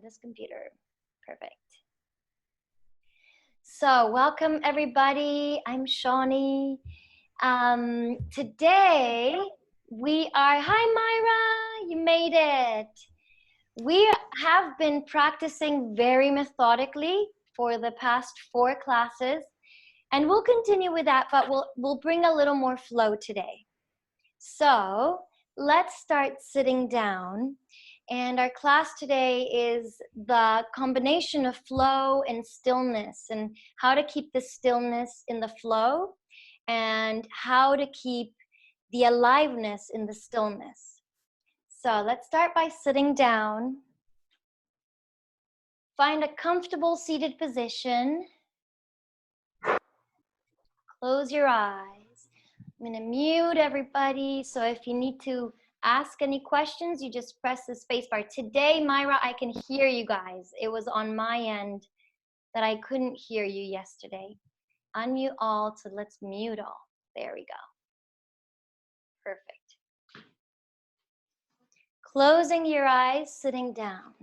this computer. Perfect. So welcome everybody. I'm Shawni. Today we are, hi Myra, you made it. We have been practicing very methodically for the past 4 classes, and we'll continue with that, but we'll bring a little more flow today. So let's start sitting down. And our class today is the combination of flow and stillness, and how to keep the stillness in the flow and how to keep the aliveness in the stillness. So let's start by sitting down. Find a comfortable seated position. Close your eyes. I'm going to mute everybody, so if you need to ask any questions, you just press the space bar. Today, Myra, I can hear you guys. It was on my end that I couldn't hear you yesterday. Unmute all, so let's mute all. There we go. Perfect. Closing your eyes, sitting down.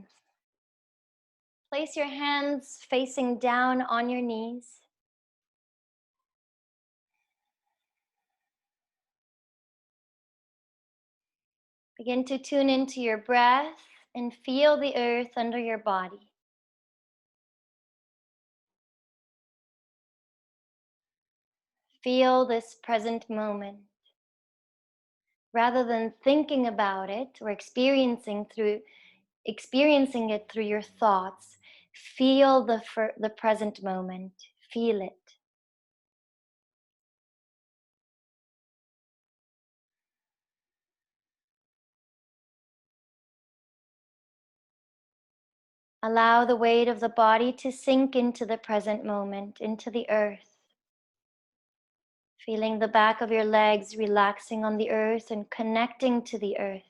Place your hands facing down on your knees. Begin to tune into your breath and feel the earth under your body. Feel this present moment. Rather than thinking about it or experiencing it through your thoughts, feel the present moment. Feel it. Allow the weight of the body to sink into the present moment, into the earth. Feeling the back of your legs relaxing on the earth and connecting to the earth.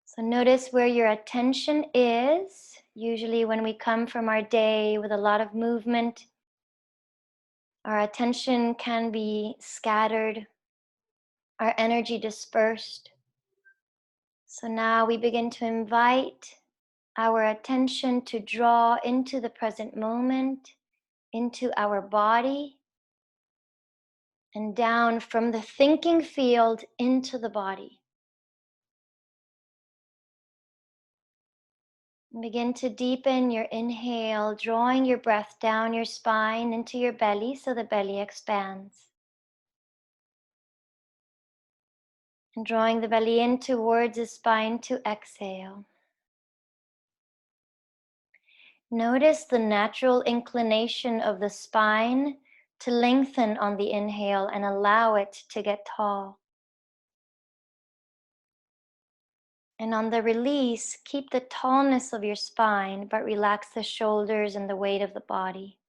So notice where your attention is. Usually when we come from our day with a lot of movement, our attention can be scattered, our energy dispersed. So now we begin to invite our attention to draw into the present moment, into our body, and down from the thinking field into the body. And begin to deepen your inhale, drawing your breath down your spine into your belly so the belly expands. And drawing the belly in towards the spine to exhale. Notice the natural inclination of the spine to lengthen on the inhale and allow it to get tall. And on the release, keep the tallness of your spine, but relax the shoulders and the weight of the body.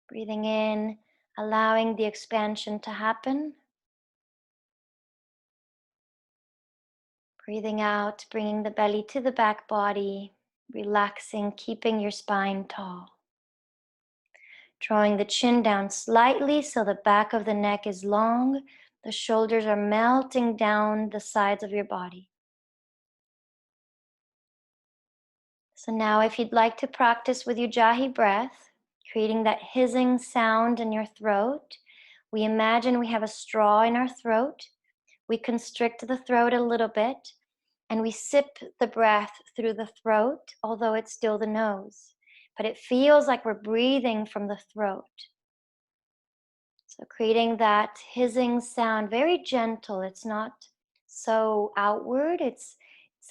Breathing in, allowing the expansion to happen. Breathing out, bringing the belly to the back body, relaxing, keeping your spine tall. Drawing the chin down slightly so the back of the neck is long. The shoulders are melting down the sides of your body. So now if you'd like to practice with Ujjayi breath, creating that hissing sound in your throat, we imagine we have a straw in our throat. We constrict the throat a little bit, and we sip the breath through the throat, although it's still the nose. But it feels like we're breathing from the throat. So creating that hissing sound, very gentle. It's not so outward. It's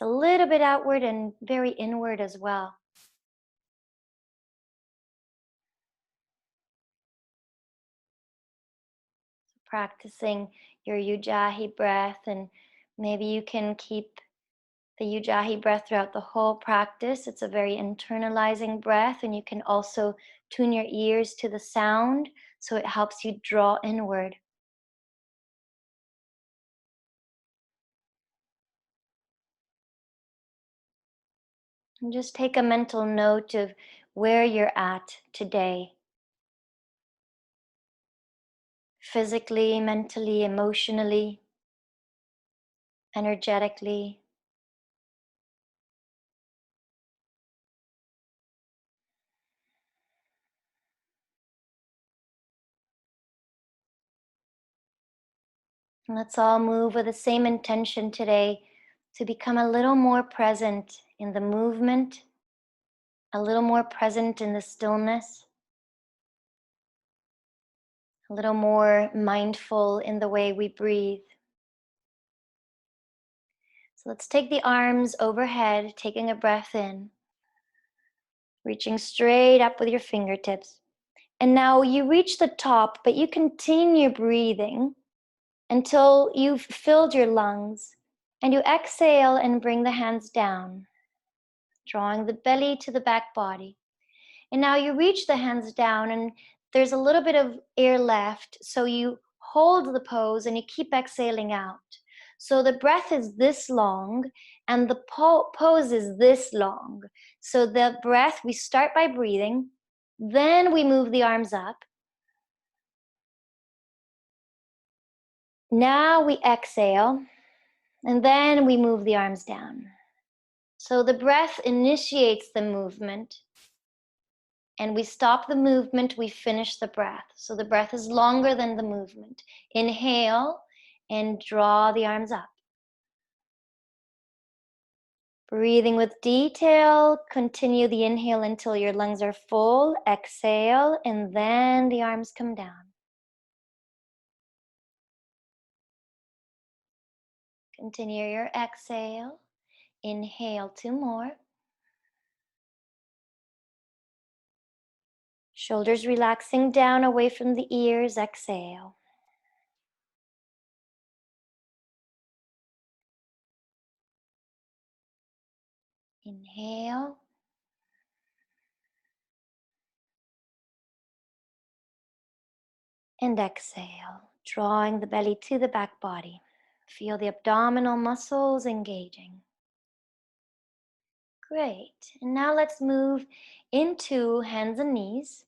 a little bit outward and very inward as well. Practicing your Ujjayi breath, and maybe you can keep the Ujjayi breath throughout the whole practice. It's a very internalizing breath, and you can also tune your ears to the sound so it helps you draw inward. And just take a mental note of where you're at today. physically, mentally, emotionally, energetically. And let's all move with the same intention today to become a little more present in the movement, a little more present in the stillness, a little more mindful in the way we breathe. So let's take the arms overhead, taking a breath in, reaching straight up with your fingertips. And now you reach the top, but you continue breathing until you've filled your lungs. And you exhale and bring the hands down, drawing the belly to the back body. And now you reach the hands down and there's a little bit of air left. So you hold the pose and you keep exhaling out. So the breath is this long and the pose is this long. So the breath, we start by breathing, then we move the arms up. Now we exhale and then we move the arms down. So the breath initiates the movement. And we stop the movement, we finish the breath. So the breath is longer than the movement. Inhale and draw the arms up. Breathing with detail, continue the inhale until your lungs are full. Exhale, and then the arms come down. Continue your exhale. Inhale, 2 more. Shoulders relaxing down away from the ears. Exhale. Inhale. And exhale, drawing the belly to the back body. Feel the abdominal muscles engaging. Great. And now let's move into hands and knees.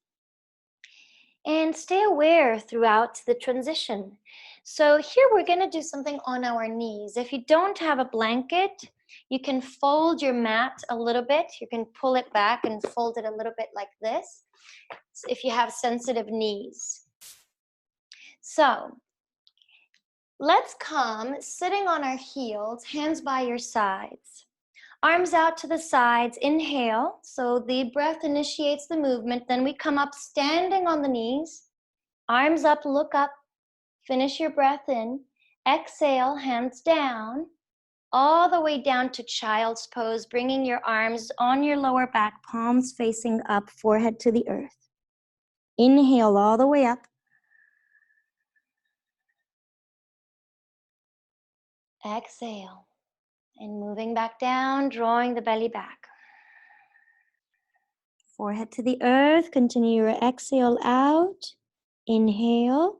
And stay aware throughout the transition. So here we're going to do something on our knees. If you don't have a blanket, you can fold your mat a little bit. You can pull it back and fold it a little bit like this, if you have sensitive knees. So let's come sitting on our heels, hands by your sides. Arms out to the sides, inhale. So the breath initiates the movement. Then we come up standing on the knees. Arms up, look up. Finish your breath in. Exhale, hands down. All the way down to child's pose, bringing your arms on your lower back, palms facing up, forehead to the earth. Inhale all the way up. Exhale. And moving back down, drawing the belly back. Forehead to the earth. Continue your exhale out. Inhale.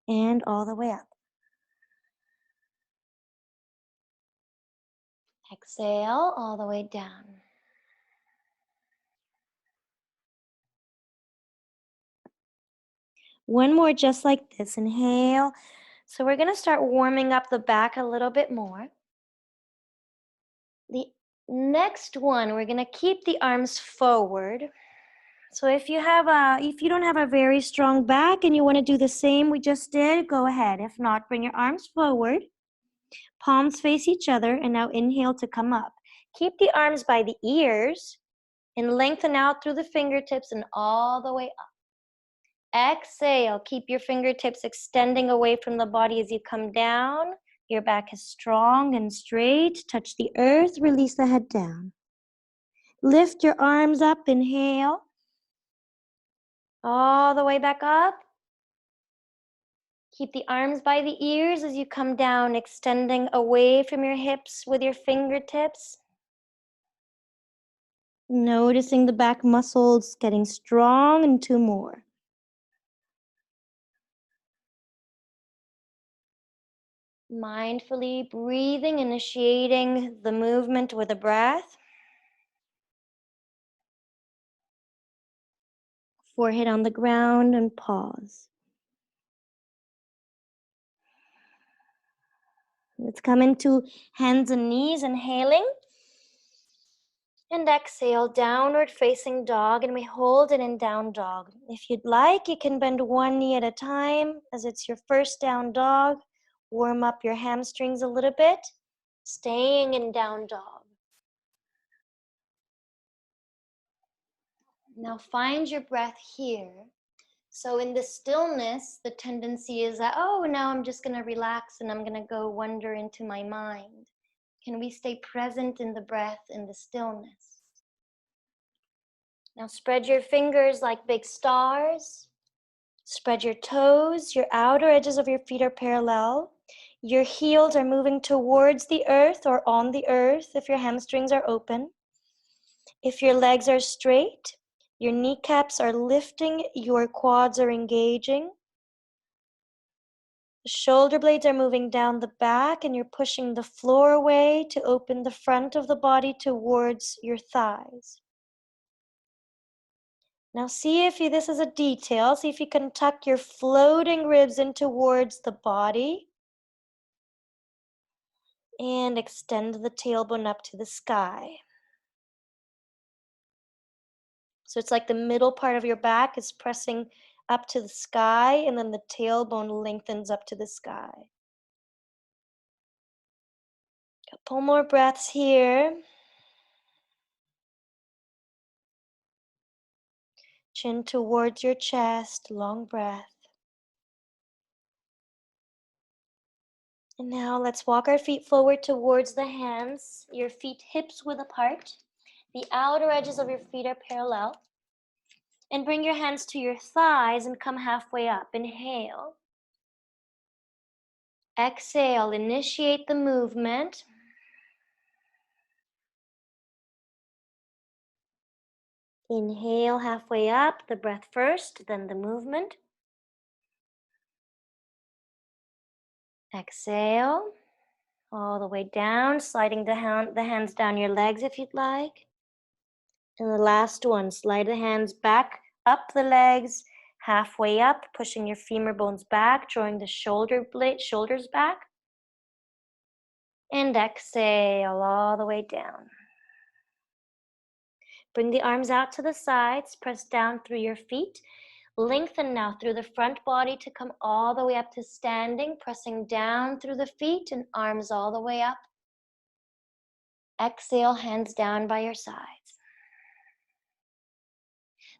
And all the way up. Exhale all the way down. One more just like this. Inhale. So we're going to start warming up the back a little bit more. The next one, we're going to keep the arms forward. So if you don't have a very strong back and you want to do the same we just did, go ahead. If not, bring your arms forward. Palms face each other, and now inhale to come up. Keep the arms by the ears and lengthen out through the fingertips and all the way up. Exhale, keep your fingertips extending away from the body as you come down. Your back is strong and straight. Touch the earth, release the head down. Lift your arms up, inhale. All the way back up. Keep the arms by the ears as you come down, extending away from your hips with your fingertips. Noticing the back muscles getting strong, and 2 more. Mindfully breathing, initiating the movement with a breath. Forehead on the ground and pause. Let's come into hands and knees, inhaling. And exhale, downward facing dog, and we hold it in down dog. If you'd like, you can bend one knee at a time as it's your first down dog. Warm up your hamstrings a little bit, staying in down dog. Now find your breath here. So in the stillness, the tendency is that, oh, now I'm just gonna relax and I'm gonna go wander into my mind. Can we stay present in the breath, in the stillness? Now spread your fingers like big stars. Spread your toes. Your outer edges of your feet are parallel. Your heels are moving towards the earth or on the earth if your hamstrings are open. If your legs are straight, your kneecaps are lifting, your quads are engaging. The shoulder blades are moving down the back and you're pushing the floor away to open the front of the body towards your thighs. Now see if this is a detail. See if you can tuck your floating ribs in towards the body. And extend the tailbone up to the sky. So it's like the middle part of your back is pressing up to the sky, and then the tailbone lengthens up to the sky. Couple more breaths here. Chin towards your chest, long breath. And now let's walk our feet forward towards the hands. Your feet hips width apart. The outer edges of your feet are parallel. And bring your hands to your thighs and come halfway up. Inhale. Exhale, initiate the movement. Inhale halfway up, the breath first, then the movement. Exhale, all the way down, sliding the hands down your legs if you'd like. And the last one, slide the hands back up the legs, halfway up, pushing your femur bones back, drawing the shoulders back. And exhale all the way down. Bring the arms out to the sides, press down through your feet. Lengthen now through the front body to come all the way up to standing, pressing down through the feet and arms all the way up. Exhale, hands down by your sides.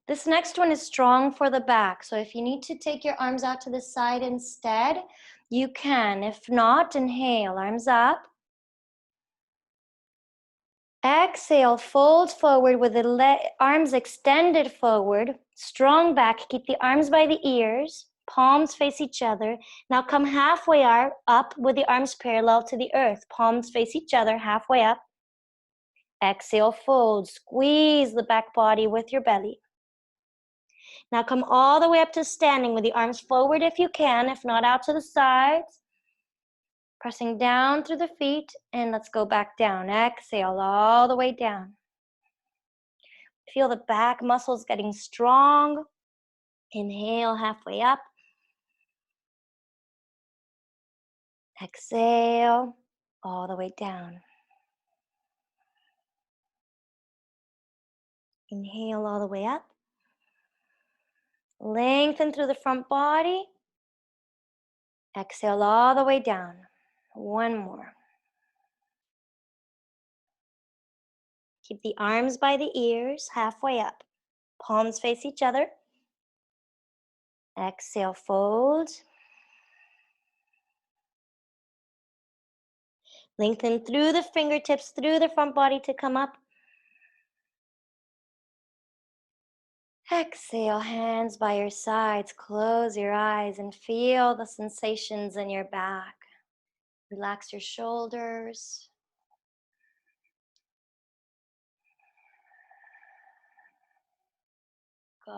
This next one is strong for the back, so if you need to take your arms out to the side instead, you can. If not, inhale, arms up. Exhale, fold forward with the arms extended forward. Strong back, keep the arms by the ears. Palms face each other. Now come halfway up with the arms parallel to the earth. Palms face each other, halfway up. Exhale, fold. Squeeze the back body with your belly. Now come all the way up to standing with the arms forward if you can, if not out to the sides. Pressing down through the feet, and let's go back down. Exhale all the way down. Feel the back muscles getting strong. Inhale, halfway up. Exhale, all the way down. Inhale all the way up. Lengthen through the front body. Exhale all the way down. One more. Keep the arms by the ears, halfway up. Palms face each other. Exhale, fold. Lengthen through the fingertips, through the front body to come up. Exhale, hands by your sides. Close your eyes and feel the sensations in your back. Relax your shoulders. Good.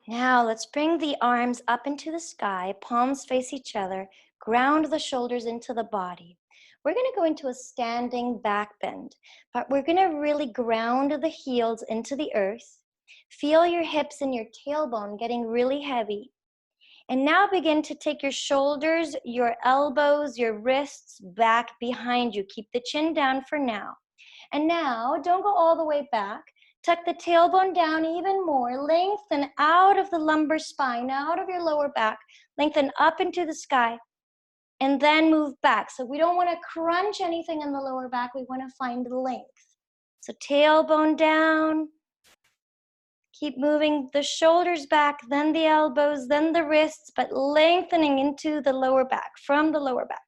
Now let's bring the arms up into the sky, palms face each other, ground the shoulders into the body. We're going to go into a standing back bend, but we're going to really ground the heels into the earth. Feel your hips and your tailbone getting really heavy. And now begin to take your shoulders, your elbows, your wrists back behind you. Keep the chin down for now. And now, don't go all the way back. Tuck the tailbone down even more. Lengthen out of the lumbar spine, out of your lower back. Lengthen up into the sky. And then move back. So we don't want to crunch anything in the lower back. We want to find length. So tailbone down. Keep moving the shoulders back, then the elbows, then the wrists, but lengthening into the lower back, from the lower back.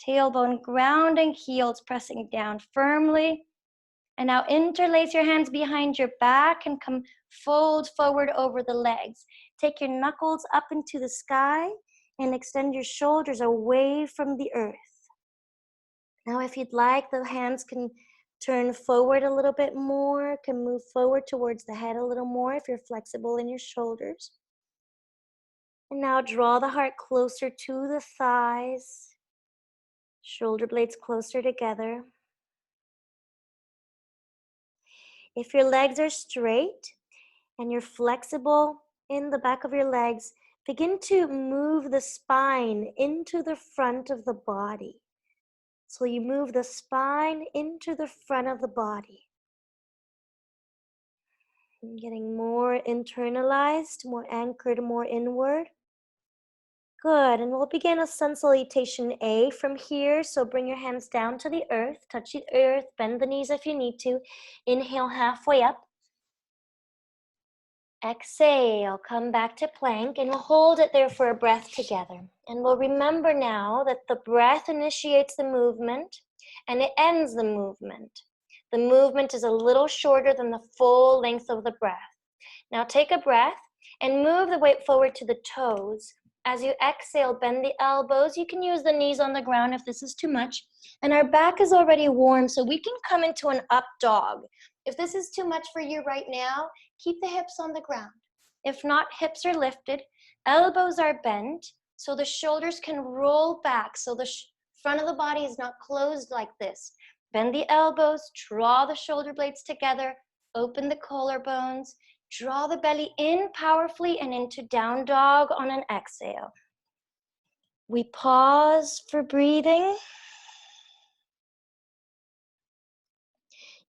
Tailbone grounding, heels pressing down firmly. And now interlace your hands behind your back and come fold forward over the legs. Take your knuckles up into the sky and extend your shoulders away from the earth. Now, if you'd like, the hands can turn forward a little bit more, can move forward towards the head a little more if you're flexible in your shoulders. And now draw the heart closer to the thighs, shoulder blades closer together. If your legs are straight and you're flexible in the back of your legs, begin to move the spine into the front of the body. So you move the spine into the front of the body. Getting more internalized, more anchored, more inward. Good, and we'll begin a sun salutation A from here. So bring your hands down to the earth, touch the earth, bend the knees if you need to. Inhale halfway up. Exhale, come back to plank, and we'll hold it there for a breath together. And we'll remember now that the breath initiates the movement and it ends the movement. The movement is a little shorter than the full length of the breath. Now take a breath and move the weight forward to the toes. As you exhale, bend the elbows. You can use the knees on the ground if this is too much. And our back is already warm, so we can come into an up dog. If this is too much for you right now, keep the hips on the ground. If not, hips are lifted, elbows are bent, so the shoulders can roll back, so the front of the body is not closed like this. Bend the elbows, draw the shoulder blades together, open the collarbones, draw the belly in powerfully and into down dog on an exhale. We pause for breathing.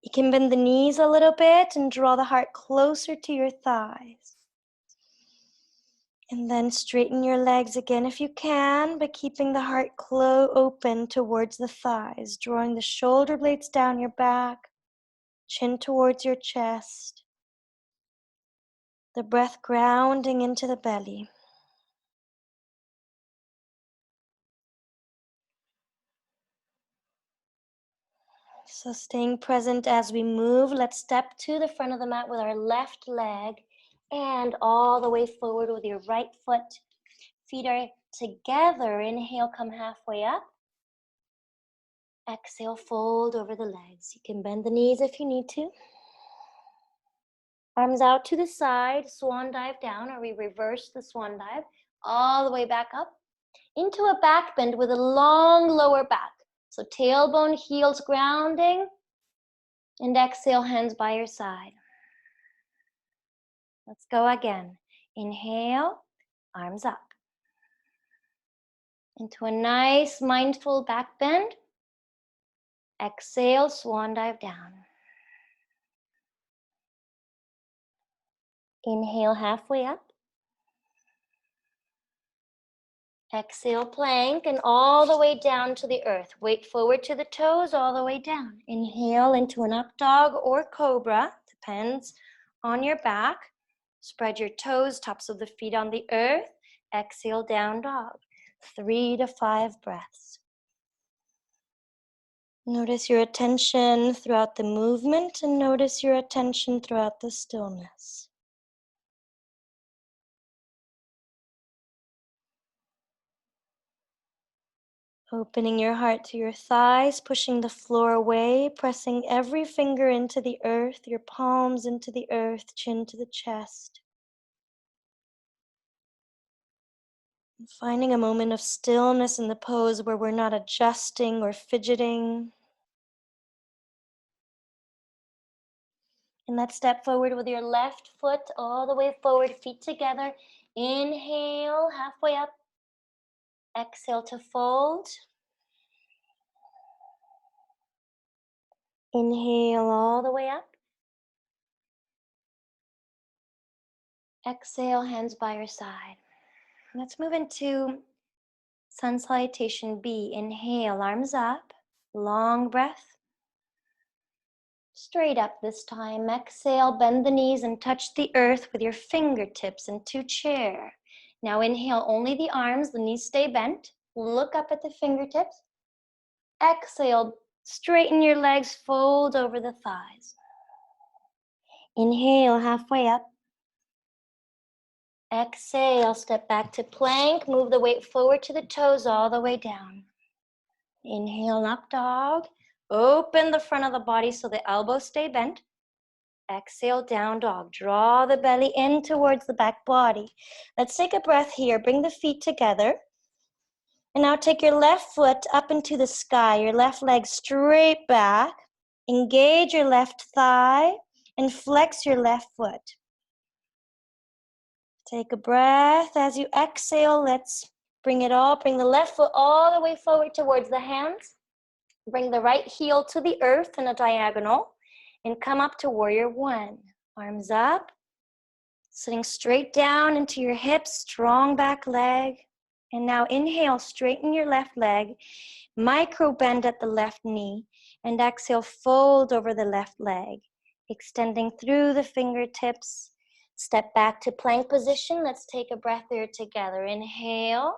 You can bend the knees a little bit and draw the heart closer to your thighs. And then straighten your legs again if you can, but keeping the heart open towards the thighs, drawing the shoulder blades down your back, chin towards your chest. The breath grounding into the belly. So staying present as we move, let's step to the front of the mat with our left leg and all the way forward with your right foot. Feet are together. Inhale, come halfway up. Exhale, fold over the legs. You can bend the knees if you need to. Arms out to the side, swan dive down, or we reverse the swan dive all the way back up into a back bend with a long lower back. So tailbone, heels grounding, and exhale, hands by your side. Let's go again. Inhale, arms up. Into a nice mindful back bend. Exhale, swan dive down. Inhale, halfway up. Exhale, plank, and all the way down to the earth. Weight forward to the toes, all the way down. Inhale into an up dog or cobra, depends on your back. Spread your toes, tops of the feet on the earth. Exhale, down dog. 3 to 5 breaths. Notice your attention throughout the movement and notice your attention throughout the stillness. Opening your heart to your thighs, pushing the floor away, pressing every finger into the earth, your palms into the earth, chin to the chest. And finding a moment of stillness in the pose where we're not adjusting or fidgeting. And let's step forward with your left foot all the way forward, feet together. Inhale, halfway up. Exhale to fold. Inhale all the way up. Exhale, hands by your side. Let's move into Sun Salutation B. Inhale, arms up. Long breath. Straight up this time. Exhale, bend the knees and touch the earth with your fingertips into chair. Now inhale only the arms, the knees stay bent. Look up at the fingertips. Exhale, straighten your legs, fold over the thighs. Inhale, halfway up. Exhale, step back to plank. Move the weight forward to the toes all the way down. Inhale, up dog. Open the front of the body so the elbows stay bent. Exhale, down dog. Draw the belly in towards the back body. Let's take a breath here. Bring the feet together. And now take your left foot up into the sky, your left leg straight back. Engage your left thigh and flex your left foot. Take a breath. As you exhale, let's bring the left foot all the way forward towards the hands. Bring the right heel to the earth in a diagonal and come up to warrior one. Arms up, sitting straight down into your hips, strong back leg. And now inhale, straighten your left leg, micro bend at the left knee, and exhale, fold over the left leg, extending through the fingertips. Step back to plank position. Let's take a breath here together. Inhale.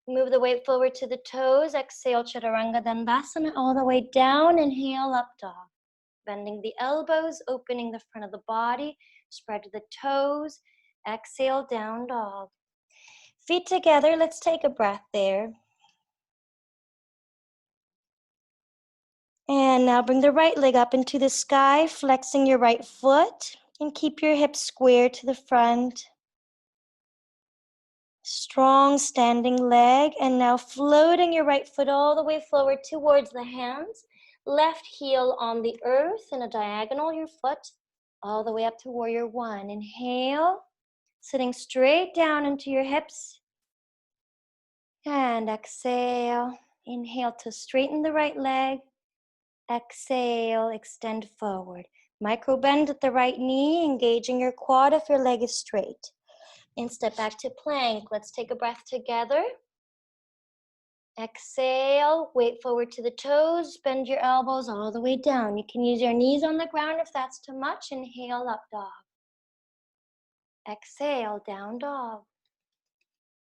Move the weight forward to the toes. Exhale, Chaturanga Dandasana, all the way down. Inhale, up dog. Bending the elbows, opening the front of the body. Spread the toes. Exhale, down dog. Feet together. Let's take a breath there. And now bring the right leg up into the sky, flexing your right foot. And keep your hips square to the front. Strong standing leg. And now floating your right foot all the way forward towards the hands. Left heel on the earth in a diagonal, your foot all the way up to warrior one. Inhale, sitting straight down into your hips. And exhale. Inhale to straighten the right leg. Exhale, extend forward. Micro bend at the right knee, engaging your quad if your leg is straight. And step back to plank. Let's take a breath together. Exhale, weight forward to the toes, bend your elbows all the way down. You can use your knees on the ground if that's too much. Inhale, up dog. Exhale, down dog.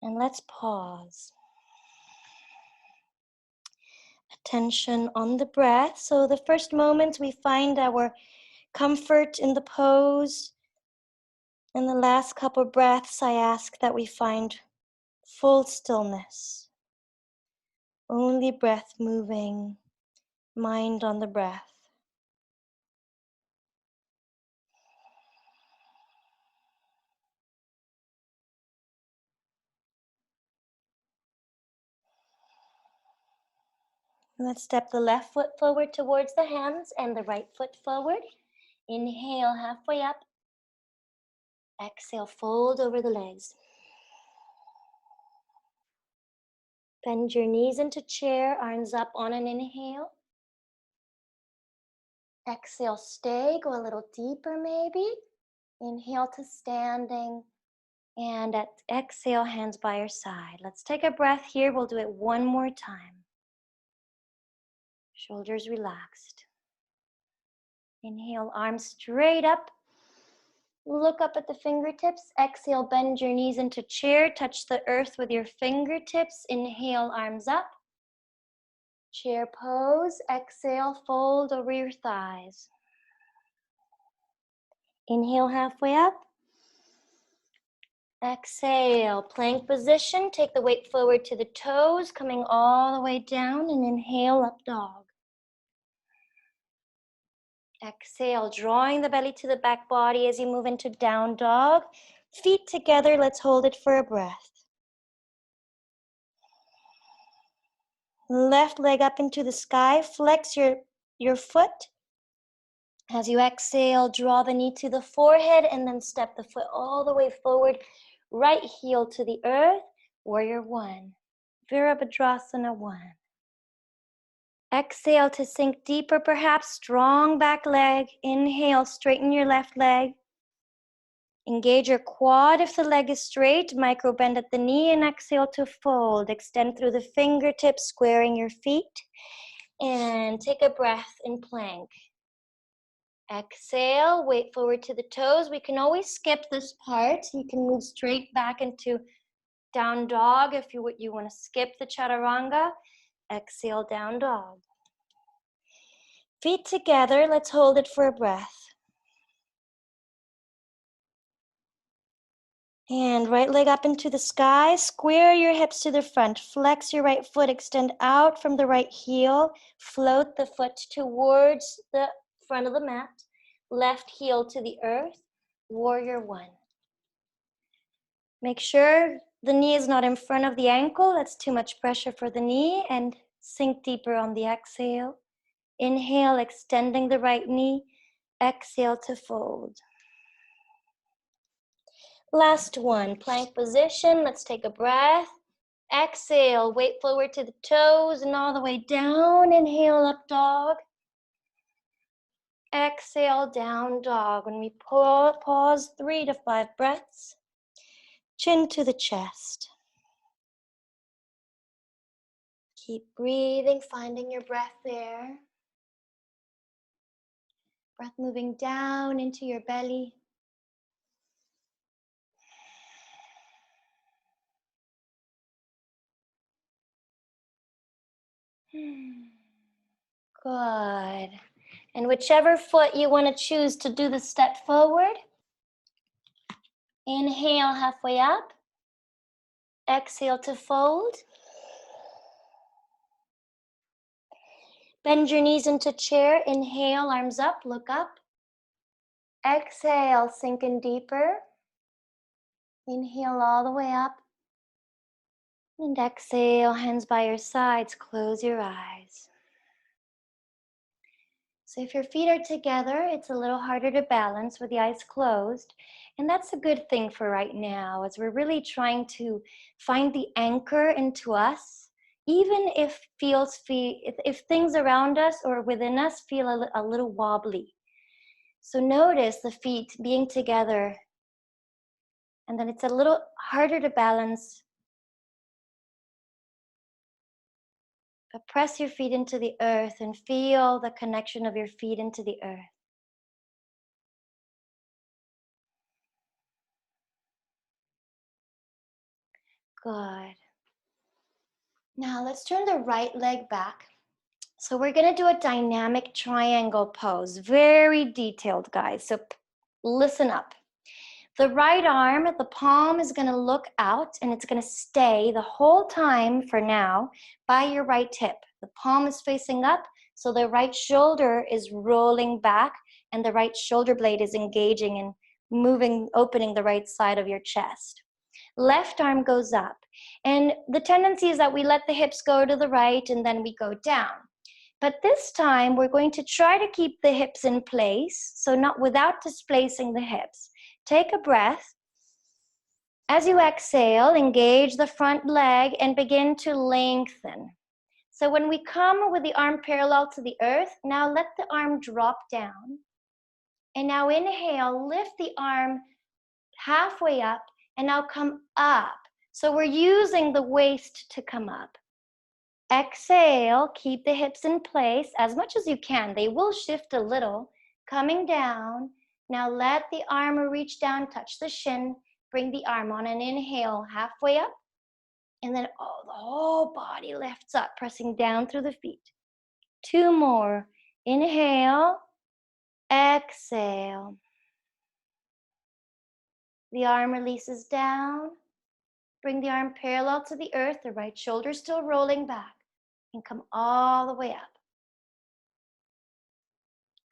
And let's pause. Attention on the breath. So the first moments we find our comfort in the pose. In the last couple breaths, I ask that we find full stillness. Only breath moving, mind on the breath. Let's step the left foot forward towards the hands and the right foot forward. Inhale, halfway up. Exhale, fold over the legs. Bend your knees into chair, arms up on an inhale. Exhale, stay, go a little deeper maybe. Inhale to standing. And exhale, hands by your side. Let's take a breath here. We'll do it one more time. Shoulders relaxed. Inhale, arms straight up. Look up at the fingertips. Exhale, bend your knees into chair. Touch the earth with your fingertips. Inhale, arms up. Chair pose. Exhale, fold over your thighs. Inhale, halfway up. Exhale, plank position. Take the weight forward to the toes, coming all the way down, and inhale, up dog. Exhale, drawing the belly to the back body as you move into down dog. Feet together, let's hold it for a breath. Left leg up into the sky, flex your foot. As you exhale, draw the knee to the forehead and then step the foot all the way forward. Right heel to the earth, warrior one. Virabhadrasana one. Exhale to sink deeper, perhaps strong back leg. Inhale, straighten your left leg. Engage your quad if the leg is straight. Micro bend at the knee and exhale to fold. Extend through the fingertips, squaring your feet. And take a breath in plank. Exhale, weight forward to the toes. We can always skip this part. You can move straight back into down dog if you want to skip the chaturanga. Exhale, down dog. Feet together, let's hold it for a breath. And right leg up into the sky, square your hips to the front, flex your right foot, extend out from the right heel, float the foot towards the front of the mat, left heel to the earth, warrior one. Make sure the knee is not in front of the ankle, that's too much pressure for the knee, and sink deeper on the exhale. Inhale, extending the right knee, exhale to fold. Last one, plank position. Let's take a breath. Exhale, weight forward to the toes and all the way down. Inhale, up dog. Exhale, down dog. When we pause 3 to 5 breaths. Chin to the chest. Keep breathing, finding your breath there. Breath moving down into your belly. Good. And whichever foot you want to choose to do the step forward, inhale halfway up, exhale to fold. Bend your knees into chair, inhale, arms up, look up. Exhale, sink in deeper. Inhale all the way up. And exhale, hands by your sides, close your eyes. So if your feet are together, it's a little harder to balance with the eyes closed. And that's a good thing for right now, as we're really trying to find the anchor into us, even if if things around us or within us feel a little wobbly. So notice the feet being together, and then it's a little harder to balance. But press your feet into the earth and feel the connection of your feet into the earth. Good. Now let's turn the right leg back. So we're gonna do a dynamic triangle pose. Very detailed, guys, so listen up. The right arm, the palm is gonna look out and it's gonna stay the whole time for now by your right hip. The palm is facing up, so the right shoulder is rolling back and the right shoulder blade is engaging and moving, opening the right side of your chest. Left arm goes up. And the tendency is that we let the hips go to the right and then we go down. But this time we're going to try to keep the hips in place, so not without displacing the hips. Take a breath. As you exhale, engage the front leg and begin to lengthen. So when we come with the arm parallel to the earth, now let the arm drop down. And now inhale, lift the arm halfway up and now come up. So we're using the waist to come up. Exhale, keep the hips in place as much as you can. They will shift a little, coming down. Now let the arm reach down, touch the shin, bring the arm on an inhale, halfway up. And then the whole body lifts up, pressing down through the feet. 2 more. Inhale, exhale. The arm releases down. Bring the arm parallel to the earth, the right shoulder still rolling back, and come all the way up.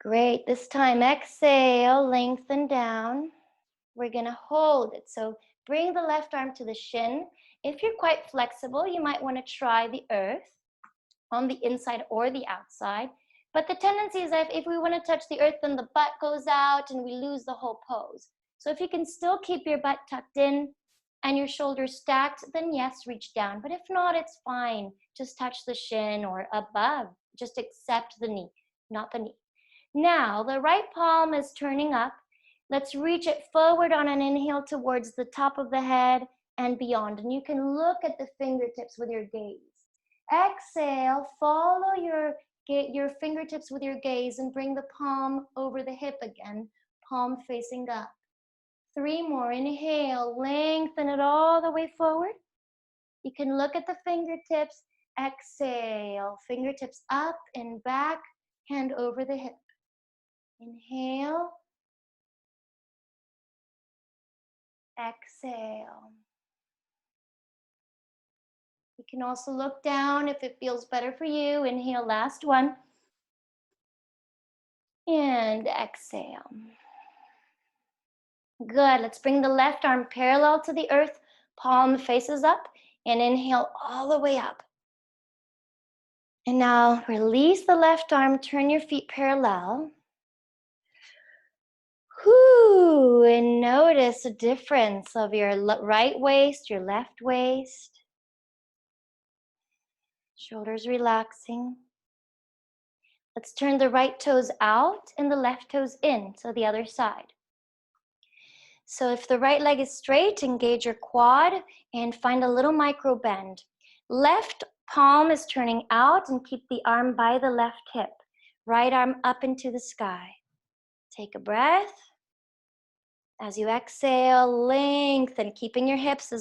Great. This time, exhale, lengthen down. We're going to hold it. So bring the left arm to the shin. If you're quite flexible, you might want to try the earth on the inside or the outside. But the tendency is that if we want to touch the earth, then the butt goes out and we lose the whole pose. So if you can still keep your butt tucked in, and your shoulders stacked, then yes, reach down. But if not, it's fine. Just touch the shin or above. Just accept the knee, not the knee. Now, the right palm is turning up. Let's reach it forward on an inhale towards the top of the head and beyond. And you can look at the fingertips with your gaze. Exhale, follow your fingertips with your gaze and bring the palm over the hip again, palm facing up. 3 more. Inhale, lengthen it all the way forward. You can look at the fingertips. Exhale, fingertips up and back, hand over the hip. Inhale. Exhale. You can also look down if it feels better for you. Inhale, last one. And exhale. Good. Let's bring the left arm parallel to the earth. Palm faces up. And inhale all the way up. And now release the left arm. Turn your feet parallel. Whoo, and notice the difference of your right waist, your left waist. Shoulders relaxing. Let's turn the right toes out and the left toes in, so the other side. So if the right leg is straight, engage your quad and find a little micro bend. Left palm is turning out and keep the arm by the left hip. Right arm up into the sky. Take a breath. As you exhale, lengthen, keeping your hips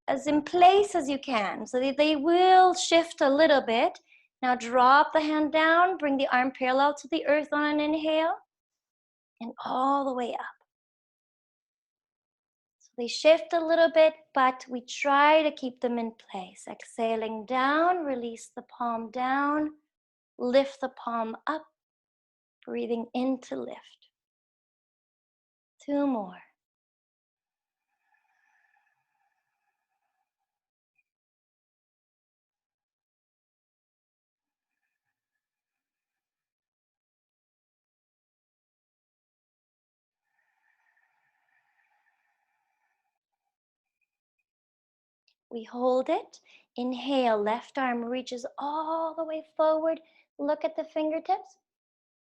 as in place as you can, so that they will shift a little bit. Now drop the hand down, bring the arm parallel to the earth on an inhale, and all the way up. So they shift a little bit, but we try to keep them in place. Exhaling down, release the palm down, lift the palm up, breathing in to lift. 2 more. We hold it. Inhale, left arm reaches all the way forward. Look at the fingertips.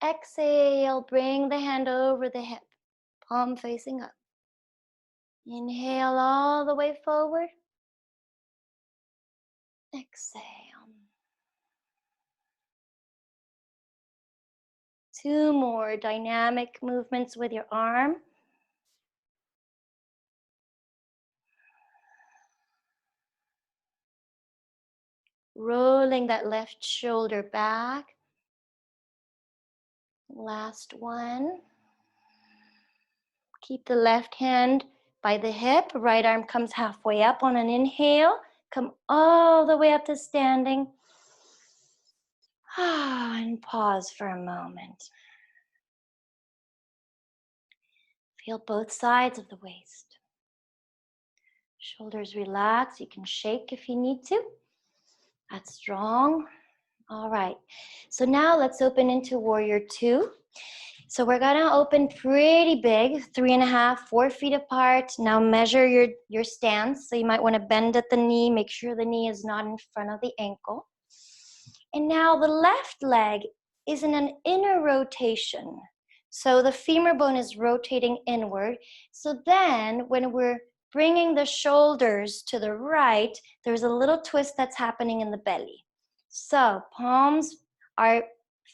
Exhale, bring the hand over the hip, palm facing up. Inhale all the way forward. Exhale. 2 more dynamic movements with your arm. Rolling that left shoulder back. Last one. Keep the left hand by the hip. Right arm comes halfway up on an inhale. Come all the way up to standing. And pause for a moment. Feel both sides of the waist. Shoulders relax. You can shake if you need to. That's strong. All right. So now let's open into Warrior 2. So we're gonna open pretty big, 3.5, 4 feet apart. Now measure your stance. So you might wanna bend at the knee, make sure the knee is not in front of the ankle. And now the left leg is in an inner rotation. So the femur bone is rotating inward. So then when we're bringing the shoulders to the right, there's a little twist that's happening in the belly. So palms are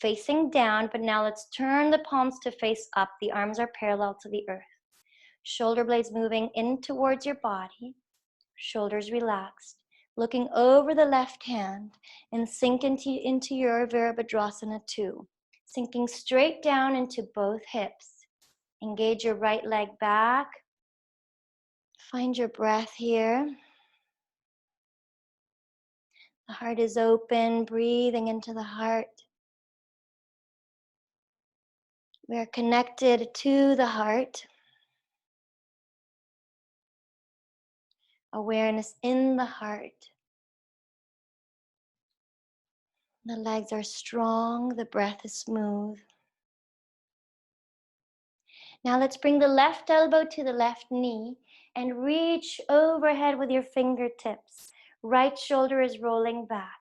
facing down, but now let's turn the palms to face up. The arms are parallel to the earth. Shoulder blades moving in towards your body. Shoulders relaxed. Looking over the left hand and sink into your Virabhadrasana 2. Sinking straight down into both hips. Engage your right leg back. Find your breath here. The heart is open, breathing into the heart. We are connected to the heart. Awareness in the heart. The legs are strong, the breath is smooth. Now let's bring the left elbow to the left knee and reach overhead with your fingertips. Right shoulder is rolling back.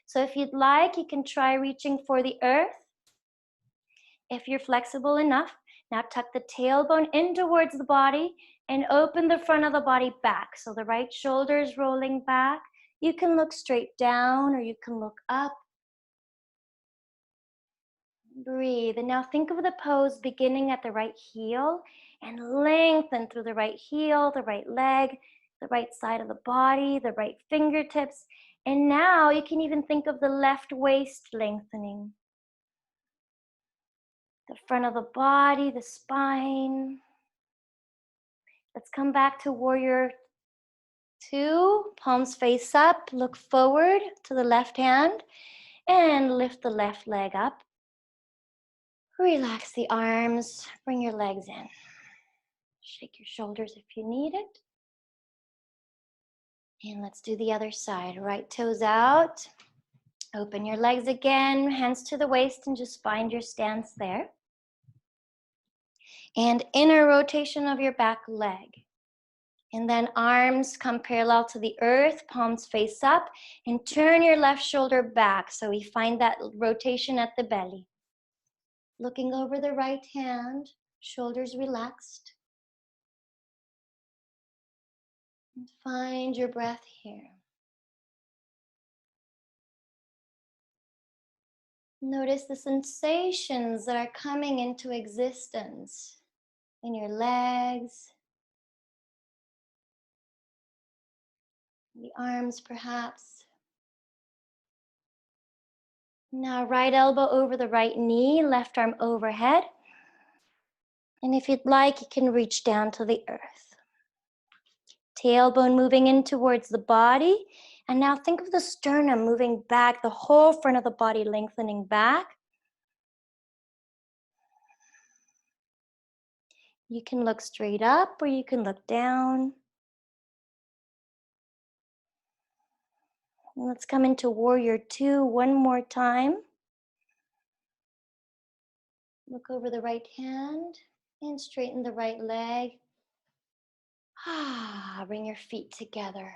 So if you'd like, you can try reaching for the earth. If you're flexible enough, now tuck the tailbone in towards the body and open the front of the body back. So the right shoulder is rolling back. You can look straight down or you can look up. Breathe. And now think of the pose beginning at the right heel and lengthen through the right heel, the right leg, the right side of the body, the right fingertips. And now you can even think of the left waist lengthening. The front of the body, the spine. Let's come back to warrior 2. Palms face up, look forward to the left hand and lift the left leg up. Relax the arms, bring your legs in. Shake your shoulders if you need it. And let's do the other side. Right toes out. Open your legs again, hands to the waist, and just find your stance there. And inner rotation of your back leg. And then arms come parallel to the earth, palms face up, and turn your left shoulder back. So we find that rotation at the belly. Looking over the right hand, shoulders relaxed. And find your breath here. Notice the sensations that are coming into existence in your legs, the arms perhaps. Now right elbow over the right knee, left arm overhead. And if you'd like, you can reach down to the earth. Tailbone moving in towards the body. And now think of the sternum moving back, the whole front of the body lengthening back. You can look straight up or you can look down. And let's come into warrior 2 one more time. Look over the right hand and straighten the right leg. Bring your feet together.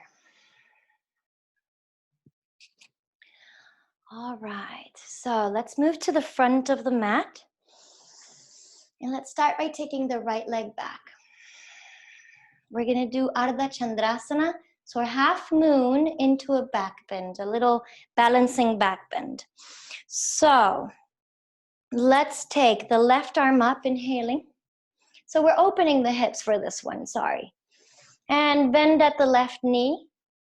All right, so let's move to the front of the mat. And let's start by taking the right leg back. We're gonna do Ardha Chandrasana. So we're half moon into a back bend, a little balancing back bend. So let's take the left arm up, inhaling. So we're opening the hips for this one, sorry. And bend at the left knee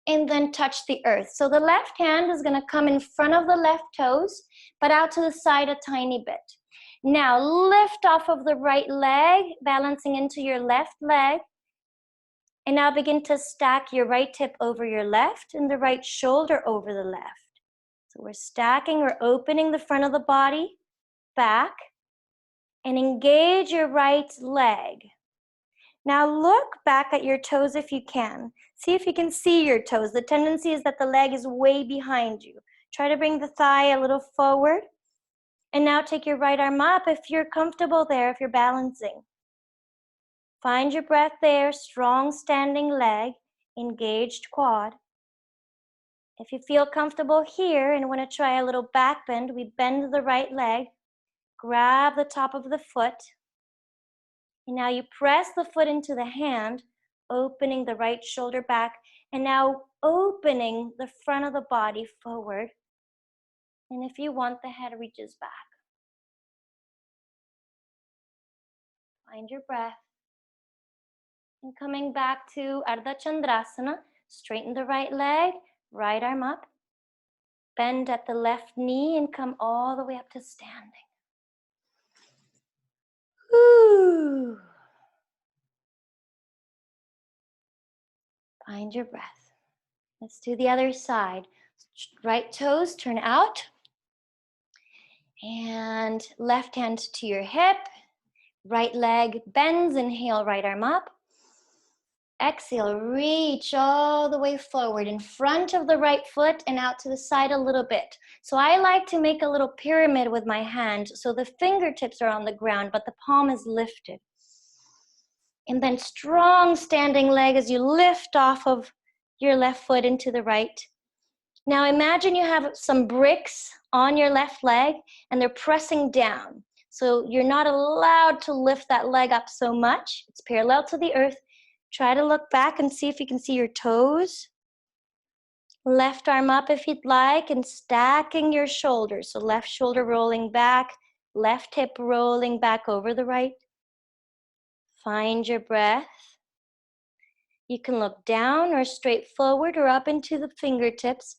and then touch the earth. So the left hand is gonna come in front of the left toes, but out to the side a tiny bit. Now lift off of the right leg, balancing into your left leg. And now begin to stack your right hip over your left and the right shoulder over the left. So we're stacking, we're opening the front of the body back and engage your right leg. Now look back at your toes if you can. See if you can see your toes. The tendency is that the leg is way behind you. Try to bring the thigh a little forward. And now take your right arm up if you're comfortable there, if you're balancing. Find your breath there, strong standing leg, engaged quad. If you feel comfortable here and want to try a little back bend, we bend the right leg, grab the top of the foot, and now you press the foot into the hand, opening the right shoulder back, and now opening the front of the body forward. And if you want, the head reaches back. Find your breath. And coming back to Ardha Chandrasana, straighten the right leg, right arm up, bend at the left knee and come all the way up to standing. Woo. Find your breath. Let's do the other side. Right toes turn out and left hand to your hip, right leg bends, inhale, right arm up. Exhale, reach all the way forward in front of the right foot and out to the side a little bit. So I like to make a little pyramid with my hand so the fingertips are on the ground, but the palm is lifted. And then strong standing leg as you lift off of your left foot into the right. Now imagine you have some bricks on your left leg and they're pressing down. So you're not allowed to lift that leg up so much. It's parallel to the earth. Try to look back and see if you can see your toes. Left arm up if you'd like, and stacking your shoulders. So left shoulder rolling back, left hip rolling back over the right. Find your breath. You can look down or straight forward or up into the fingertips.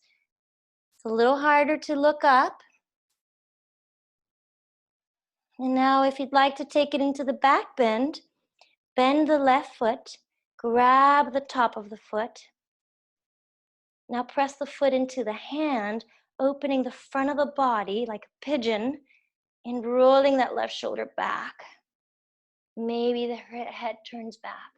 It's a little harder to look up. And now if you'd like to take it into the back bend, bend the left foot, grab the top of the foot. Now press the foot into the hand, opening the front of the body like a pigeon and rolling that left shoulder back. Maybe the head turns back.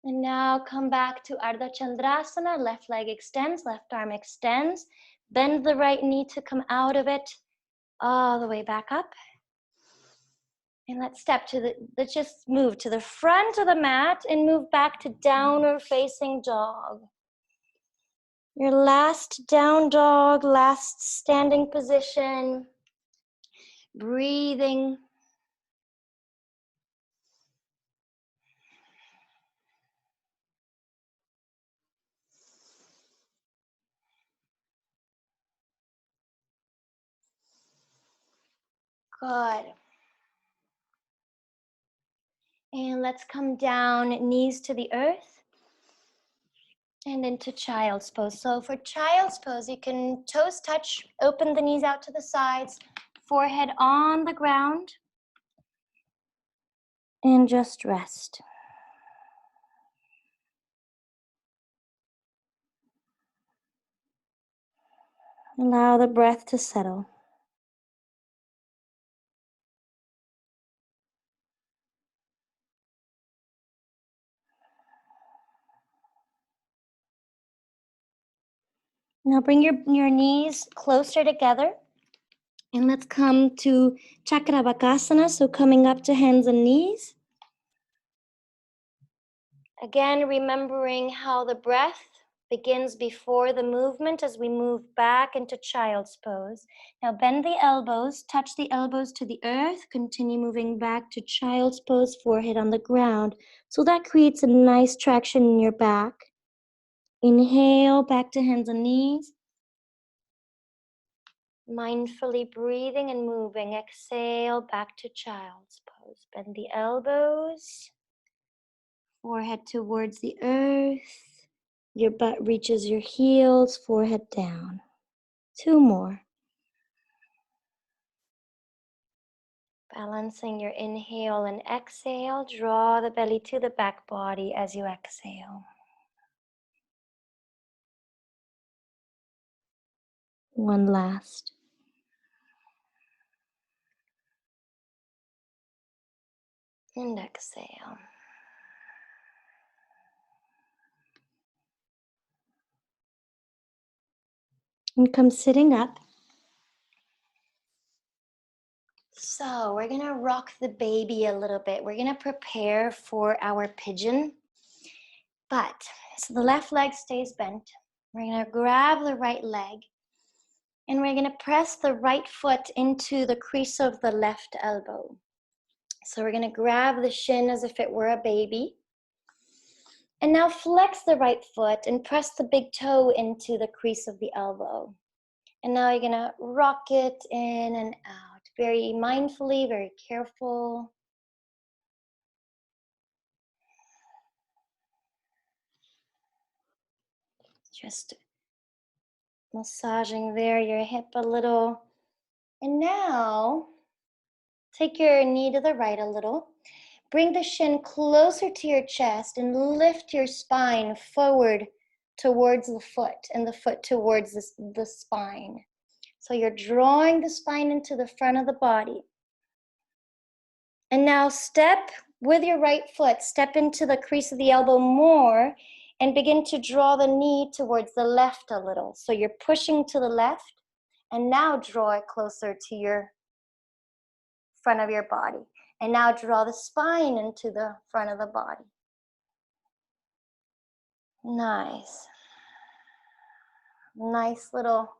And now come back to Ardha Chandrasana. Left leg extends, left arm extends. Bend the right knee to come out of it, all the way back up. And let's just move to the front of the mat and move back to downward facing dog. Your last down dog, last standing position. Breathing. Good. And let's come down, knees to the earth. And into child's pose. So for child's pose, you can toes touch, open the knees out to the sides, forehead on the ground, and just rest. Allow the breath to settle. Now bring your knees closer together. And let's come to Chakravakasana, so coming up to hands and knees. Again, remembering how the breath begins before the movement as we move back into child's pose. Now bend the elbows, touch the elbows to the earth, continue moving back to child's pose, forehead on the ground. So that creates a nice traction in your back. Inhale, back to hands and knees. Mindfully breathing and moving. Exhale, back to child's pose. Bend the elbows. Forehead towards the earth. Your butt reaches your heels, forehead down. 2 more. Balancing your inhale and exhale. Draw the belly to the back body as you exhale. 1 last. And exhale. And come sitting up. So we're gonna rock the baby a little bit. We're gonna prepare for our pigeon. So the left leg stays bent. We're gonna grab the right leg and we're gonna press the right foot into the crease of the left elbow. So we're gonna grab the shin as if it were a baby. And now flex the right foot and press the big toe into the crease of the elbow. And now you're gonna rock it in and out. Very mindfully, very careful. Just massaging there, your hip a little. And now, take your knee to the right a little. Bring the shin closer to your chest and lift your spine forward towards the foot and the foot towards the spine. So you're drawing the spine into the front of the body. And now step with your right foot, step into the crease of the elbow more and begin to draw the knee towards the left a little. So you're pushing to the left and now draw it closer to your front of your body. And now draw the spine into the front of the body. Nice. Nice little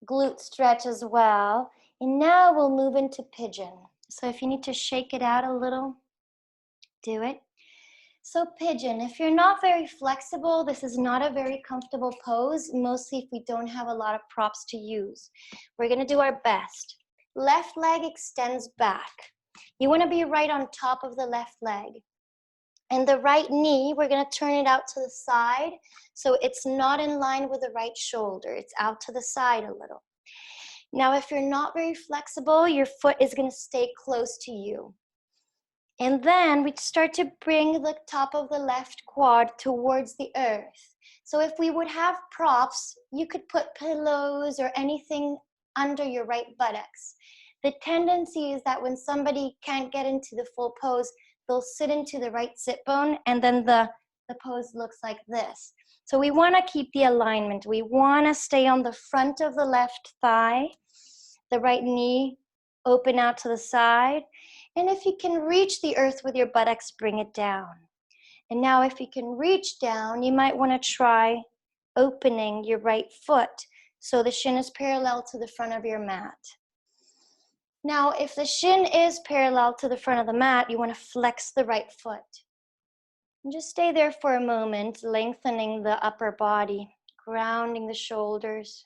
glute stretch as well. And now we'll move into pigeon. So if you need to shake it out a little, do it. So pigeon, if you're not very flexible, this is not a very comfortable pose, mostly if we don't have a lot of props to use. We're gonna do our best. Left leg extends back. You wanna be right on top of the left leg. And the right knee, we're gonna turn it out to the side, so it's not in line with the right shoulder. It's out to the side a little. Now, if you're not very flexible, your foot is gonna stay close to you. And then we start to bring the top of the left quad towards the earth. So if we would have props, you could put pillows or anything under your right buttocks. The tendency is that when somebody can't get into the full pose, they'll sit into the right sit bone, and then the pose looks like this. So we want to keep the alignment. We want to stay on the front of the left thigh, the right knee open out to the side. And if you can reach the earth with your buttocks, bring it down. And now if you can reach down, you might want to try opening your right foot so the shin is parallel to the front of your mat. Now, if the shin is parallel to the front of the mat, you want to flex the right foot. And just stay there for a moment, lengthening the upper body, grounding the shoulders.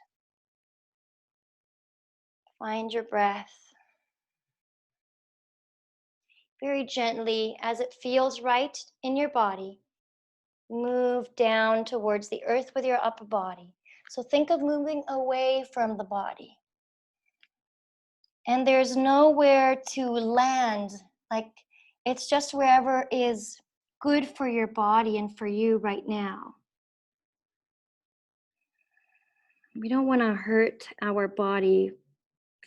Find your breath. Very gently, as it feels right in your body, move down towards the earth with your upper body. So think of moving away from the body. And there's nowhere to land, like it's just wherever is good for your body and for you right now. We don't want to hurt our body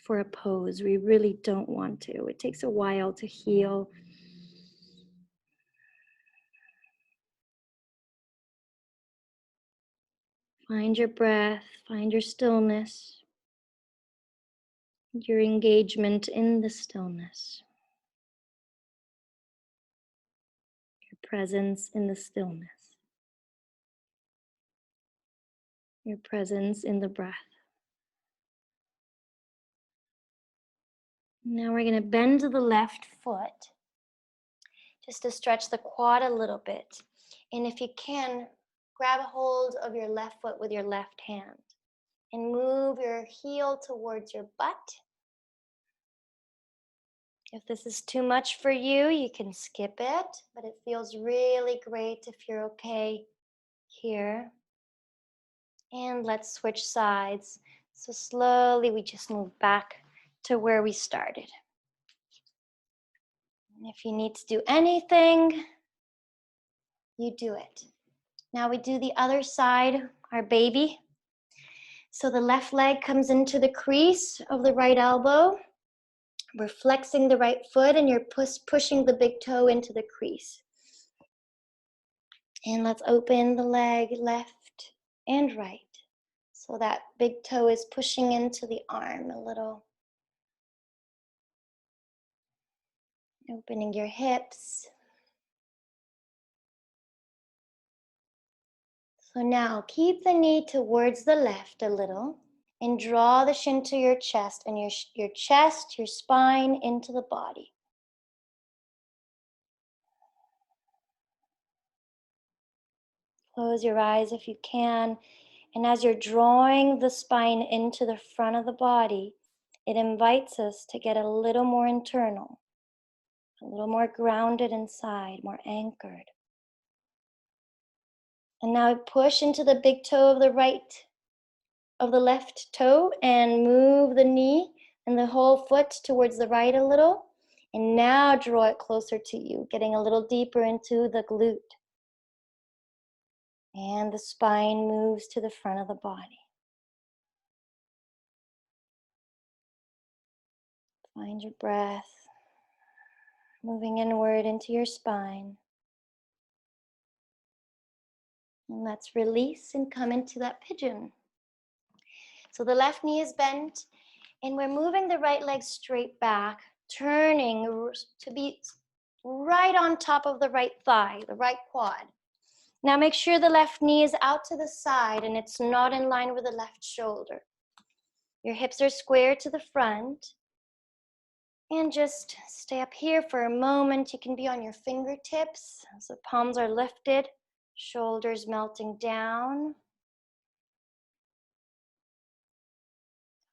for a pose. We really don't want to. It takes a while to heal. Find your breath, find your stillness, your engagement in the stillness, your presence in the stillness, your presence in the breath. Now we're going to bend the left foot just to stretch the quad a little bit. And if you can, grab a hold of your left foot with your left hand and move your heel towards your butt. If this is too much for you, you can skip it, but it feels really great if you're okay here. And let's switch sides. So slowly we just move back to where we started. And if you need to do anything, you do it. Now we do the other side, our baby. So the left leg comes into the crease of the right elbow. We're flexing the right foot and you're pushing the big toe into the crease. And let's open the leg left and right. So that big toe is pushing into the arm a little. Opening your hips. So now keep the knee towards the left a little and draw the shin to your chest and your chest, your spine into the body. Close your eyes if you can. And as you're drawing the spine into the front of the body, it invites us to get a little more internal, a little more grounded inside, more anchored. And now push into the big toe of the left toe and move the knee and the whole foot towards the right a little. And now draw it closer to you, getting a little deeper into the glute. And the spine moves to the front of the body. Find your breath, moving inward into your spine. And let's release and come into that pigeon. So the left knee is bent, and we're moving the right leg straight back turning to be right on top of the right thigh, the right quad. Now make sure the left knee is out to the side and it's not in line with the left shoulder. Your hips are square to the front. And just stay up here for a moment. You can be on your fingertips as the palms are lifted, shoulders melting down.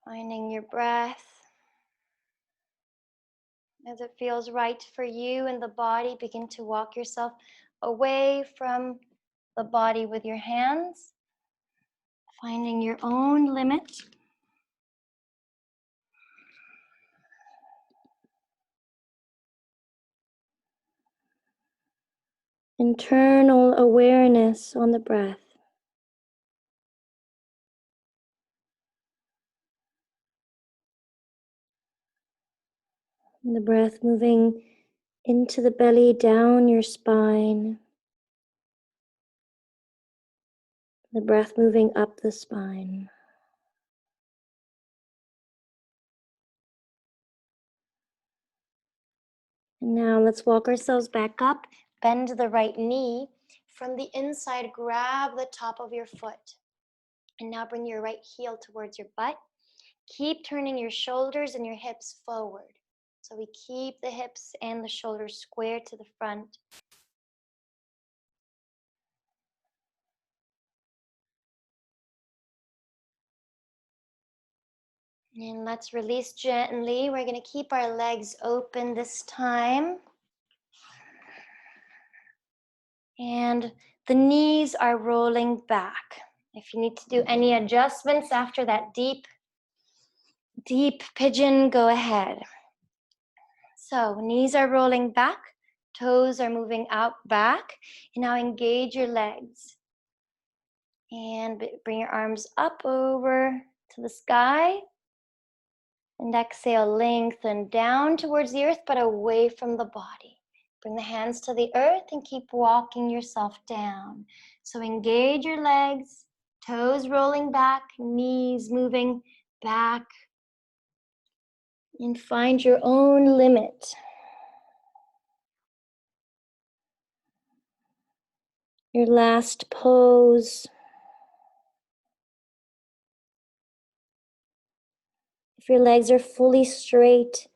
Finding your breath. As it feels right for you and the body, begin to walk yourself away from the body with your hands. Finding your own limit. Internal awareness on the breath. And the breath moving into the belly, down your spine. The breath moving up the spine. And now let's walk ourselves back up. Bend the right knee. From the inside, grab the top of your foot. And now bring your right heel towards your butt. Keep turning your shoulders and your hips forward. So we keep the hips and the shoulders square to the front. And let's release gently. We're going to keep our legs open this time. And the knees are rolling back. If you need to do any adjustments after that deep pigeon, go ahead. So knees are rolling back, toes are moving out back. And now engage your legs. And bring your arms up over to the sky. And exhale, lengthen down towards the earth, but away from the body. Bring the hands to the earth and keep walking yourself down. So engage your legs, toes rolling back, knees moving back. And find your own limit. Your last pose. If your legs are fully straight,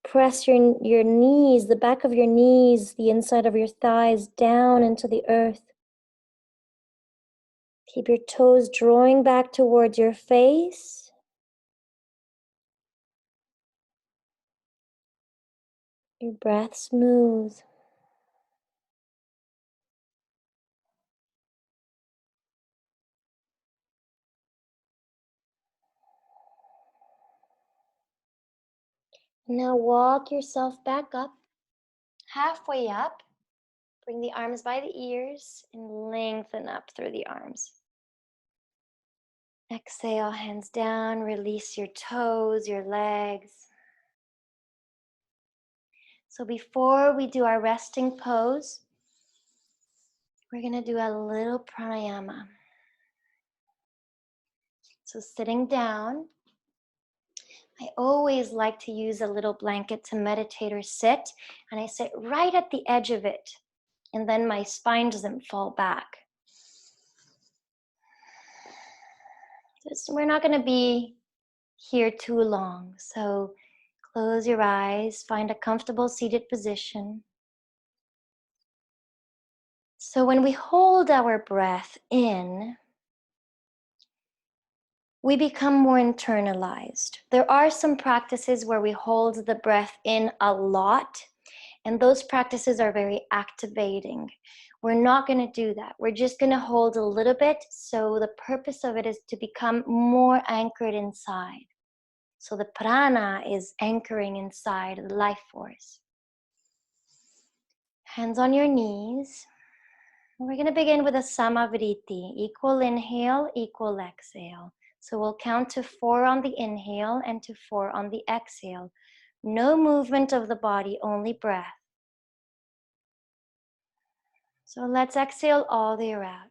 press your knees, the back of your knees, the inside of your thighs down into the earth. Keep your toes drawing back towards your face. Your breath smooth. Now walk yourself back up, halfway up. Bring the arms by the ears and lengthen up through the arms. Exhale, hands down, release your toes, your legs. So before we do our resting pose, we're going to do a little pranayama. So sitting down, I always like to use a little blanket to meditate or sit, and I sit right at the edge of it, and then my spine doesn't fall back. We're not going to be here too long, so close your eyes, find a comfortable seated position. So when we hold our breath in, we become more internalized. There are some practices where we hold the breath in a lot, and those practices are very activating. We're not going to do that. We're just going to hold a little bit. So the purpose of it is to become more anchored inside. So the prana is anchoring inside the life force. Hands on your knees. We're going to begin with a samavriti, equal inhale, equal exhale. So we'll count to 4 on the inhale and to 4 on the exhale. No movement of the body, only breath. So let's exhale all the way out.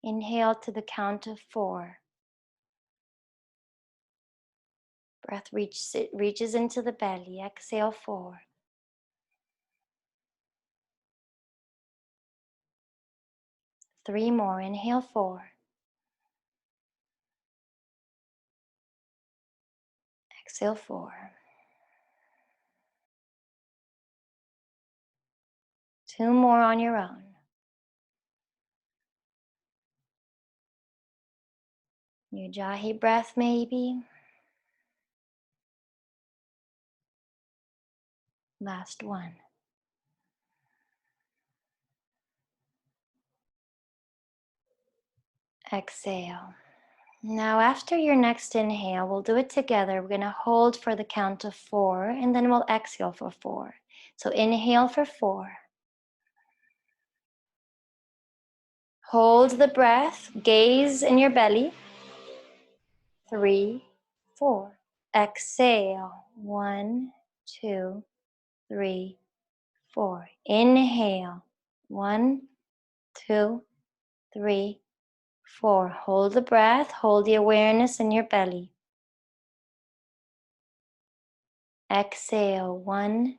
Inhale to the count of 4. Breath reaches into the belly. Exhale, 4. 3 more. Inhale, 4. Exhale, 4. 2 more on your own. Ujjayi breath maybe. Last one. Exhale. Now after your next inhale, we'll do it together. We're going to hold for the count of 4 and then we'll exhale for 4. So inhale for 4. Hold the breath, gaze in your belly. 3, 4. Exhale. 1, 2, 3, 4. Inhale. 1, 2, 3, 4. Hold the breath, hold the awareness in your belly. Exhale. 1,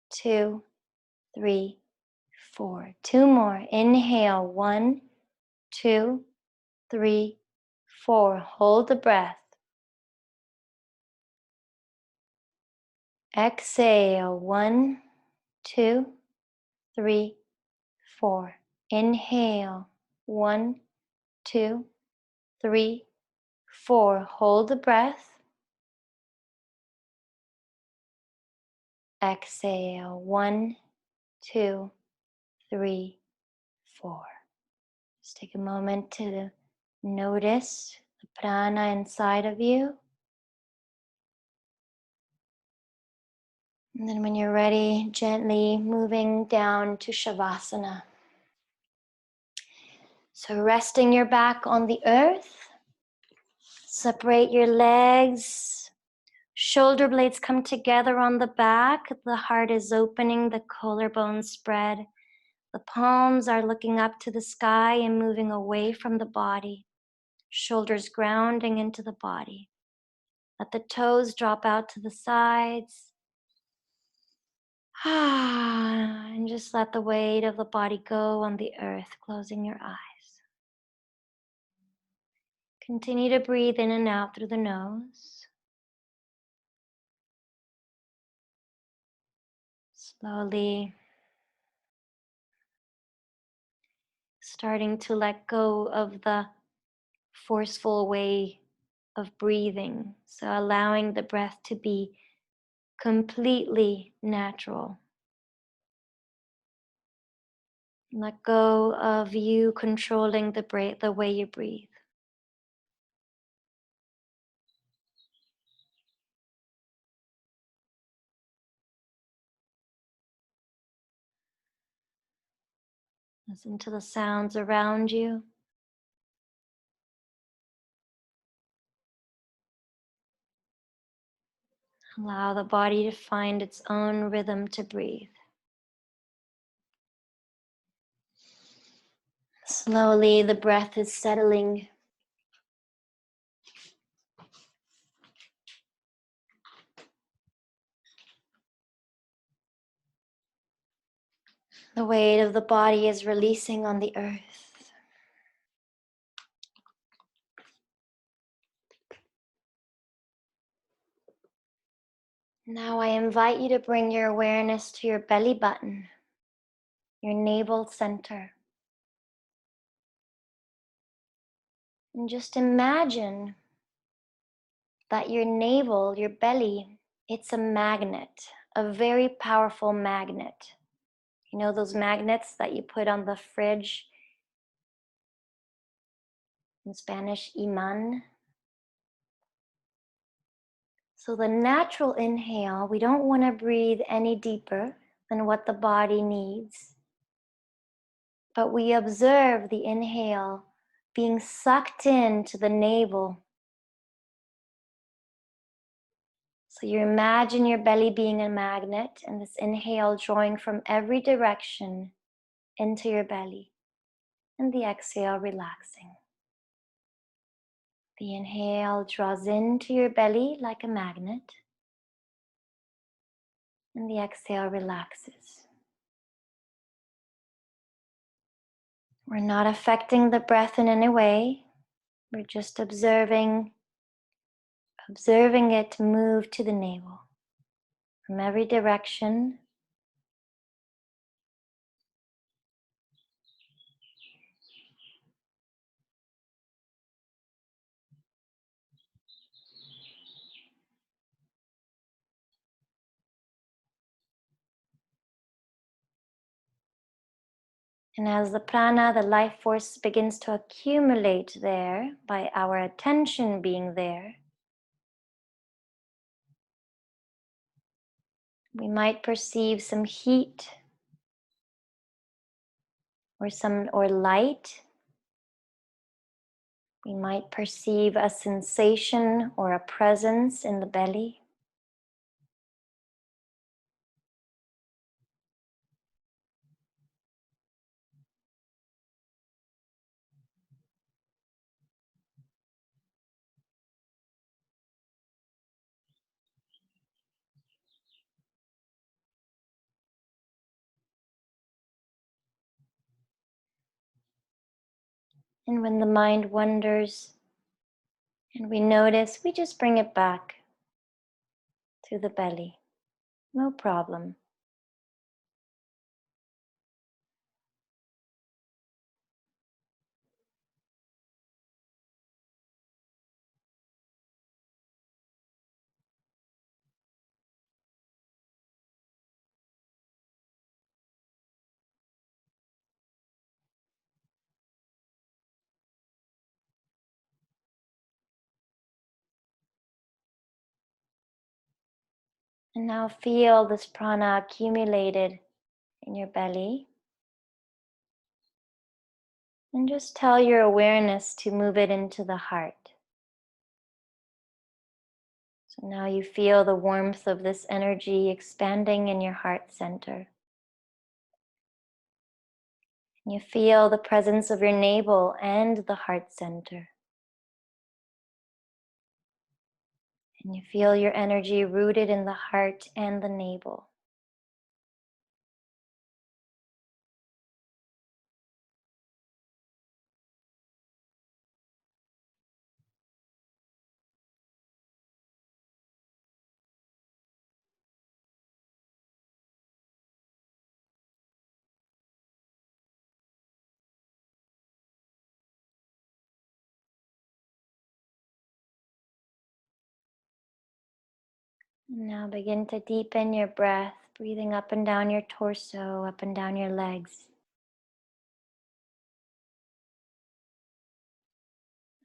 2, 3, 4. 2 more. Inhale. 1, 2, 3, 4. Hold the breath. Exhale. 1, 2, 3, 4. Inhale. 1, 2, 3, 4. Hold the breath. Exhale. 1, 2, 3, 4. Just take a moment to notice the prana inside of you. And then when you're ready, gently moving down to Shavasana. So resting your back on the earth, separate your legs, shoulder blades come together on the back, the heart is opening, the collarbones spread, the palms are looking up to the sky and moving away from the body, shoulders grounding into the body. Let the toes drop out to the sides. And just let the weight of the body go on the earth, closing your eyes. Continue to breathe in and out through the nose. Slowly starting to let go of the forceful way of breathing. So allowing the breath to be completely natural. Let go of you controlling the way you breathe. Listen to the sounds around you. Allow the body to find its own rhythm to breathe. Slowly, the breath is settling. The weight of the body is releasing on the earth. Now I invite you to bring your awareness to your belly button, your navel center. And just imagine that your navel, your belly, it's a magnet, a very powerful magnet. You know those magnets that you put on the fridge? In Spanish, imán. So the natural inhale, we don't want to breathe any deeper than what the body needs. But we observe the inhale being sucked into the navel. So you imagine your belly being a magnet and this inhale drawing from every direction into your belly. And the exhale relaxing. The inhale draws into your belly like a magnet, and the exhale relaxes. We're not affecting the breath in any way. We're just observing it move to the navel from every direction. And as the prana, the life force, begins to accumulate there by our attention being there, we might perceive some heat or light. We might perceive a sensation or a presence in the belly. And when the mind wanders and we notice, we just bring it back to the belly. No problem. And now feel this prana accumulated in your belly. And just tell your awareness to move it into the heart. So now you feel the warmth of this energy expanding in your heart center. You feel the presence of your navel and the heart center. And you feel your energy rooted in the heart and the navel. And now begin to deepen your breath, breathing up and down your torso, up and down your legs.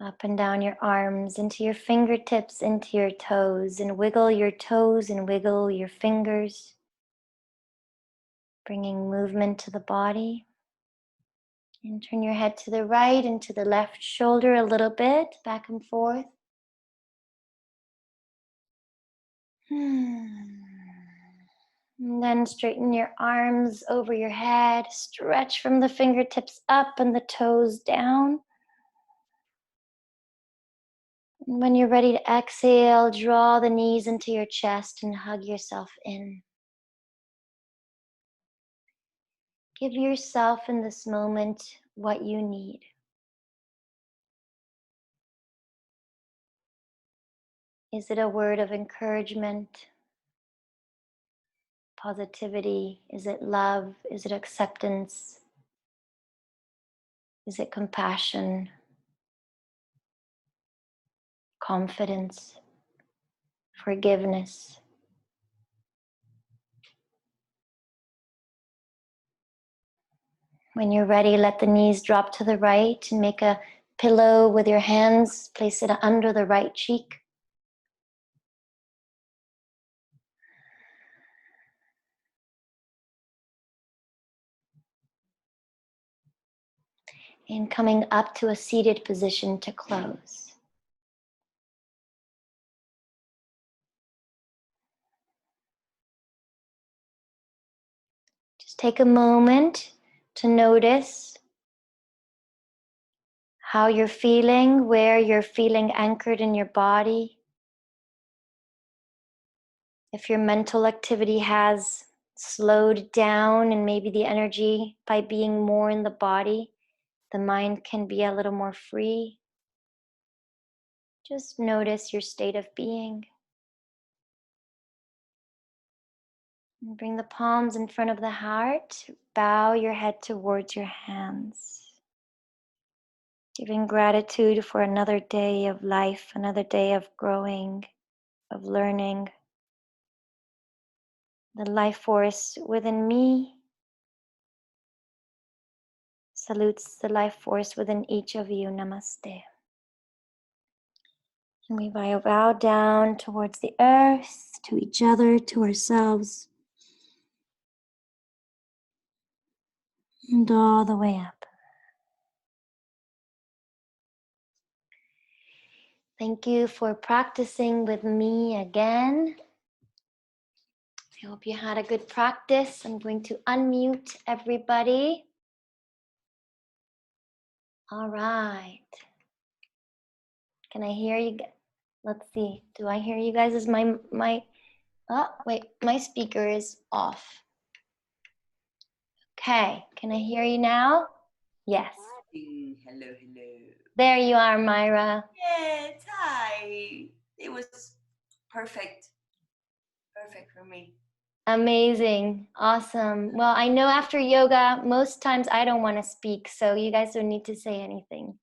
Up and down your arms, into your fingertips, into your toes, and wiggle your toes and wiggle your fingers, bringing movement to the body. And turn your head to the right and to the left shoulder a little bit, back and forth. And then straighten your arms over your head, stretch from the fingertips up and the toes down. And when you're ready to exhale, draw the knees into your chest and hug yourself in. Give yourself in this moment what you need. Is it a word of encouragement, positivity? Is it love? Is it acceptance? Is it compassion, confidence, forgiveness? When you're ready, let the knees drop to the right and make a pillow with your hands. Place it under the right cheek. And coming up to a seated position to close. Just take a moment to notice how you're feeling, where you're feeling anchored in your body. If your mental activity has slowed down and maybe the energy by being more in the body, the mind can be a little more free. Just notice your state of being. And bring the palms in front of the heart. Bow your head towards your hands. Giving gratitude for another day of life, another day of growing, of learning. The life force within me salutes the life force within each of you. Namaste. And we bow down towards the earth, to each other, to ourselves, and all the way up. Thank you for practicing with me again. I hope you had a good practice. I'm going to unmute everybody. All right. Can I hear you? Let's see. Do I hear you guys? Is my oh wait, my speaker is off. Okay. Can I hear you now? Yes. Hello. There you are, Myra. Yes, hi. It was perfect. Perfect for me. Amazing. Awesome. Well, I know after yoga, most times I don't want to speak, so you guys don't need to say anything.